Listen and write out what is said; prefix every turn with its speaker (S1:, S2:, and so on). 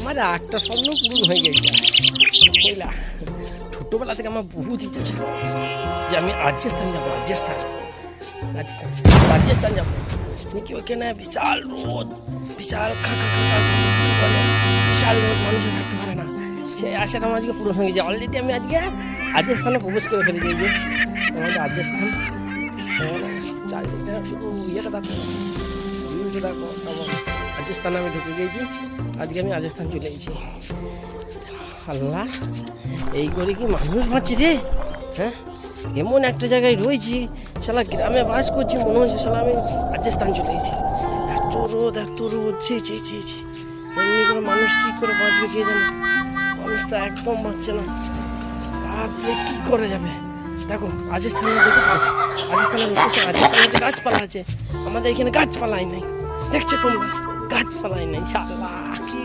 S1: আমার একটা স্বপ্ন পূরণ হয়ে গেছে বুঝলা। ছোট্টবেলা থেকে আমার বহুত ইচ্ছা ছিল যে আমি রাজস্থান যাবো, রাজস্থান রাজস্থান রাজস্থান যাবো। নাকি ওখানে বিশাল রোদ, বিশাল খাঁকা খাঁকা বলে বিশাল রোদ, মানুষে থাকতে পারে না। সেই আশাটা আমার আজকে পূরণ হয়ে গেছে। অলরেডি আমি আজকে রাজস্থানে প্রবেশ করে ফেলে দিয়েছি। আমাদের রাজস্থান চারিদিকটা শুধু ইয়েটা দেখো, ভিউটা দেখো কেমন। রাজস্থানে আমি ঢুকে গিয়েছি, আজকে আমি রাজস্থান চলে গেছি। আল্লাহ, এই করে কি মানুষ বাঁচি রে? হ্যাঁ, এমন একটা জায়গায় রয়েছি, শালা গ্রামে বাস করছি, মনে হচ্ছে শালা আমি রাজস্থান চলে গেছি। এত রোদ, এত রোদ, ছি ছি ছি ছি। এমনি করে মানুষ কী করে বাঁচবে কে জানে? মানুষ তো একদম বাঁচছে না। আপনি কী করে যাবে? দেখো রাজস্থানে, দেখো রাজস্থানের লোকেশন, রাজস্থানে যে গাছপালা আছে, আমাদের এখানে গাছপালাই নাই। দেখছো তোমরা, গাছপালাই নাই। শালা কি